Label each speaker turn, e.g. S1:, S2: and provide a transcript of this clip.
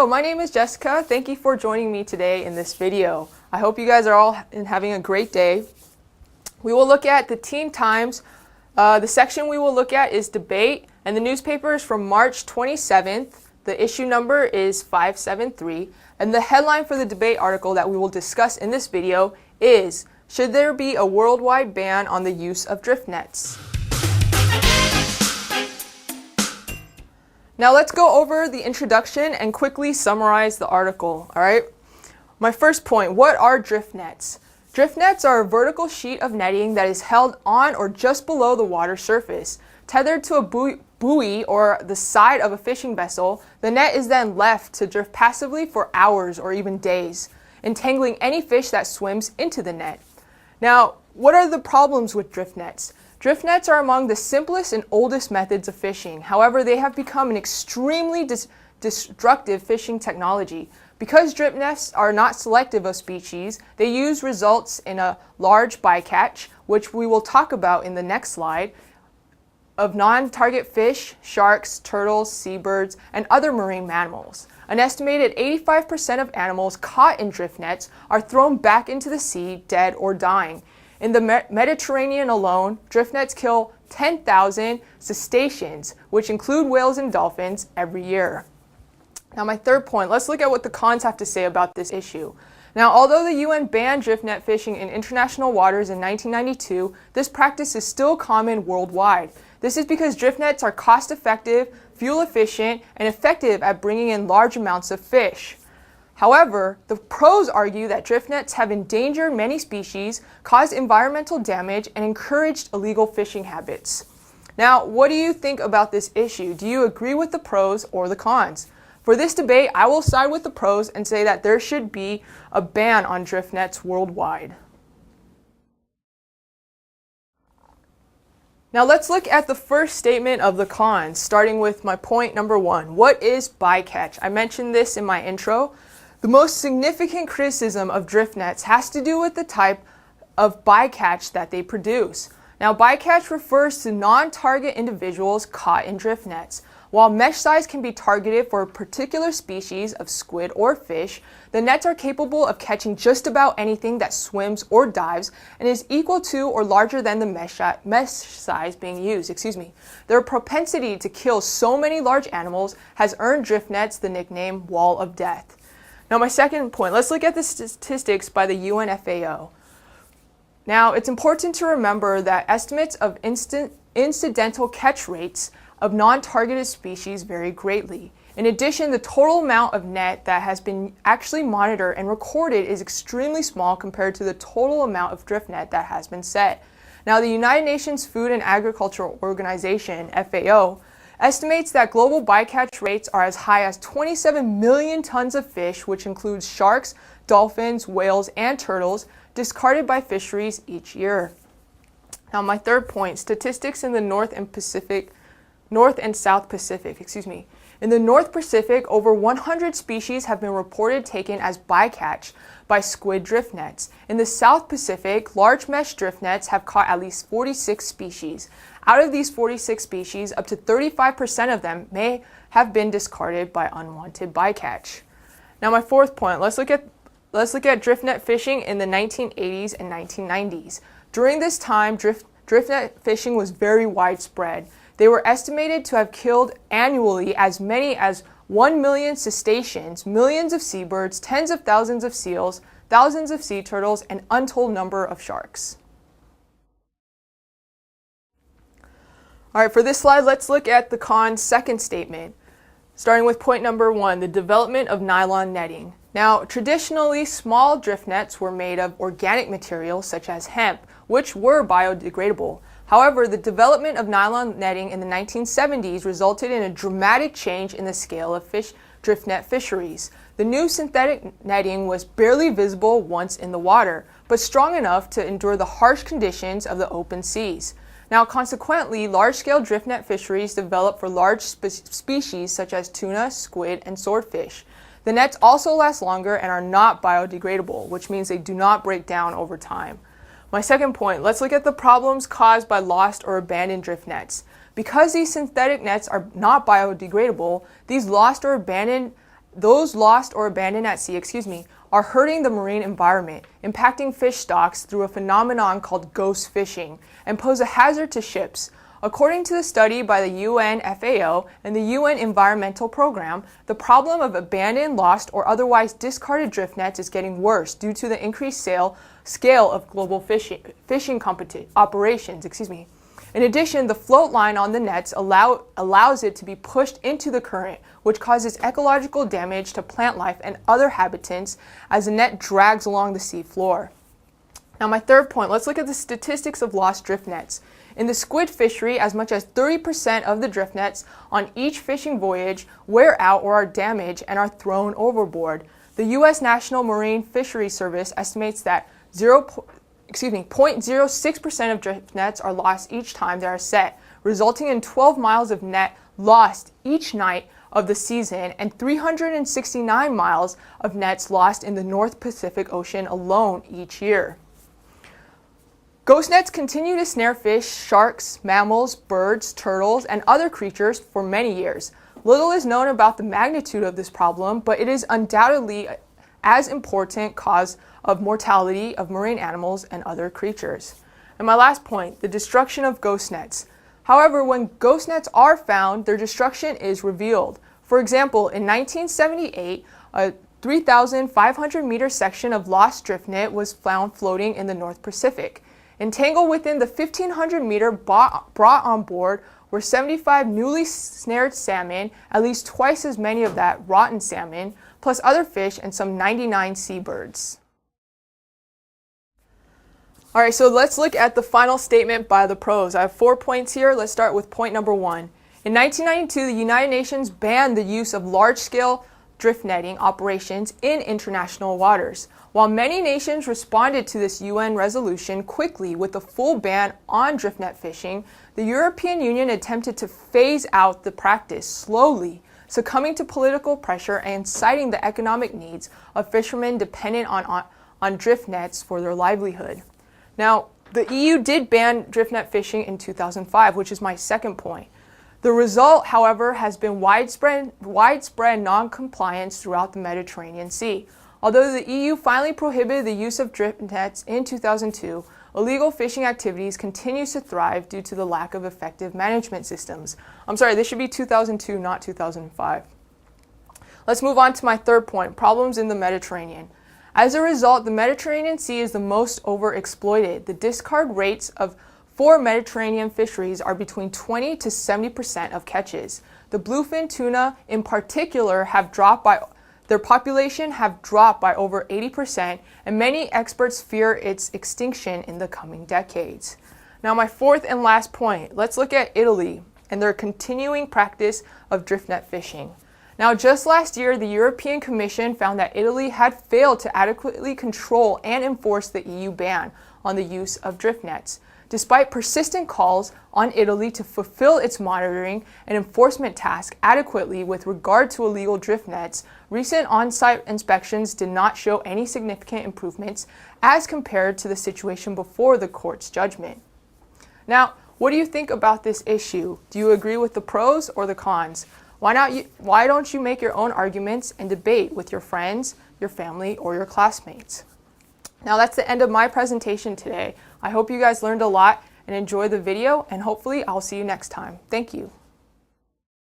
S1: Hello, my name is Jessica. Thank you for joining me today in this video. I hope you guys are all having a great day. We will look at the Teen Times. The section we will look at is debate, and the newspaper is from March 27th. The issue number is 573, and the headline for the debate article that we will discuss in this video is, "Should there be a worldwide ban on the use of drift nets?" Now let's go over the introduction and quickly summarize the article, all right? My first point, what are drift nets? Drift nets are a vertical sheet of netting that is held on or just below the water surface. Tethered to a buoy or the side of a fishing vessel, the net is then left to drift passively for hours or even days, entangling any fish that swims into the net. Now, what are the problems with drift nets? Drift nets are among the simplest and oldest methods of fishing. However, they have become an extremely destructive fishing technology. Because drift nets are not selective of species, they use results in a large bycatch, which we will talk about in the next slide, of non-target fish, sharks, turtles, seabirds, and other marine mammals. An estimated 85% of animals caught in drift nets are thrown back into the sea dead or dying. In the Mediterranean alone, drift nets kill 10,000 cetaceans, which include whales and dolphins, every year. Now my third point, let's look at what the cons have to say about this issue. Now, although the UN banned drift net fishing in international waters in 1992, this practice is still common worldwide. This is because drift nets are cost-effective, fuel-efficient, and effective at bringing in large amounts of fish. However, the pros argue that drift nets have endangered many species, caused environmental damage, and encouraged illegal fishing habits. Now, what do you think about this issue? Do you agree with the pros or the cons? For this debate, I will side with the pros and say that there should be a ban on drift nets worldwide. Now let's look at the first statement of the cons, starting with my point number one. What is bycatch? I mentioned this in my intro. The most significant criticism of drift nets has to do with the type of bycatch that they produce. Now, bycatch refers to non-target individuals caught in drift nets. While mesh size can be targeted for a particular species of squid or fish, the nets are capable of catching just about anything that swims or dives and is equal to or larger than the mesh size being used. Their propensity to kill so many large animals has earned drift nets the nickname Wall of Death. Now my second point, let's look at the statistics by the UNFAO. Now it's important to remember that estimates of incidental catch rates of non-targeted species vary greatly. In addition, the total amount of net that has been actually monitored and recorded is extremely small compared to the total amount of drift net that has been set. Now the United Nations Food and Agriculture Organization, FAO, estimates that global bycatch rates are as high as 27 million tons of fish, which includes sharks, dolphins, whales, and turtles, discarded by fisheries each year. Now my third point, statistics in the North and South Pacific. In the North Pacific, over 100 species have been reported taken as bycatch by squid drift nets. In the South Pacific, large mesh drift nets have caught at least 46 species. Out of these 46 species, up to 35% of them may have been discarded by unwanted bycatch. Now my fourth point, let's look at drift net fishing in the 1980s and 1990s. During this time, drift net fishing was very widespread. They were estimated to have killed annually as many as 1 million cetaceans, millions of seabirds, tens of thousands of seals, thousands of sea turtles, and untold number of sharks. All right, for this slide, let's look at the con's second statement, starting with point number one, the development of nylon netting. Now, traditionally, small drift nets were made of organic materials such as hemp, which were biodegradable. However, the development of nylon netting in the 1970s resulted in a dramatic change in the scale of drift net fisheries. The new synthetic netting was barely visible once in the water, but strong enough to endure the harsh conditions of the open seas. Now, consequently, large-scale drift net fisheries developed for large species such as tuna, squid, and swordfish. The nets also last longer and are not biodegradable, which means they do not break down over time. My second point, let's look at the problems caused by lost or abandoned drift nets. Because these synthetic nets are not biodegradable, these lost or abandoned those lost or abandoned at sea, are hurting the marine environment, impacting fish stocks through a phenomenon called ghost fishing, and pose a hazard to ships. According to the study by the UN FAO and the UN Environmental Program, the problem of abandoned, lost, or otherwise discarded drift nets is getting worse due to the increased scale of global fishing operations. In addition, the float line on the nets allows it to be pushed into the current, which causes ecological damage to plant life and other habitants as the net drags along the sea floor. Now, my third point, let's look at the statistics of lost drift nets. In the squid fishery, as much as 30% of the drift nets on each fishing voyage wear out or are damaged and are thrown overboard. The U.S. National Marine Fisheries Service estimates that 0.06% of drift nets are lost each time they are set, resulting in 12 miles of net lost each night of the season and 369 miles of nets lost in the North Pacific Ocean alone each year. Ghost nets continue to snare fish, sharks, mammals, birds, turtles, and other creatures for many years. Little is known about the magnitude of this problem, but it is undoubtedly as important cause of mortality of marine animals and other creatures. And my last point, the destruction of ghost nets. However, when ghost nets are found, their destruction is revealed. For example, in 1978, a 3,500-meter section of lost drift net was found floating in the North Pacific. Entangled within the 1,500-meter brought on board were 75 newly snared salmon, at least twice as many of that rotten salmon, plus other fish and some 99 seabirds. All right, so let's look at the final statement by the pros. I have 4 points here. Let's start with point number 1. In 1992, the United Nations banned the use of large-scale drift netting operations in international waters. While many nations responded to this UN resolution quickly with a full ban on drift net fishing, the European Union attempted to phase out the practice slowly, succumbing to political pressure and citing the economic needs of fishermen dependent on drift nets for their livelihood. Now, the EU did ban drift net fishing in 2005, which is my second point. The result, however, has been widespread non-compliance throughout the Mediterranean Sea. Although the EU finally prohibited the use of drift nets in 2002, illegal fishing activities continue to thrive due to the lack of effective management systems. I'm sorry, this should be 2002, not 2005. Let's move on to my third point, problems in the Mediterranean. As a result, the Mediterranean Sea is the most overexploited. The discard rates for Mediterranean fisheries are between 20 to 70% of catches. The bluefin tuna in particular their population have dropped by over 80%, and many experts fear its extinction in the coming decades. Now, my fourth and last point, let's look at Italy and their continuing practice of drift net fishing. Now, just last year, the European Commission found that Italy had failed to adequately control and enforce the EU ban on the use of drift nets. Despite persistent calls on Italy to fulfill its monitoring and enforcement task adequately with regard to illegal drift nets, recent on-site inspections did not show any significant improvements as compared to the situation before the court's judgment. Now, what do you think about this issue? Do you agree with the pros or the cons? Why don't you make your own arguments and debate with your friends, your family, or your classmates? Now, that's the end of my presentation today. I hope you guys learned a lot and enjoyed the video, and hopefully I'll see you next time. Thank you.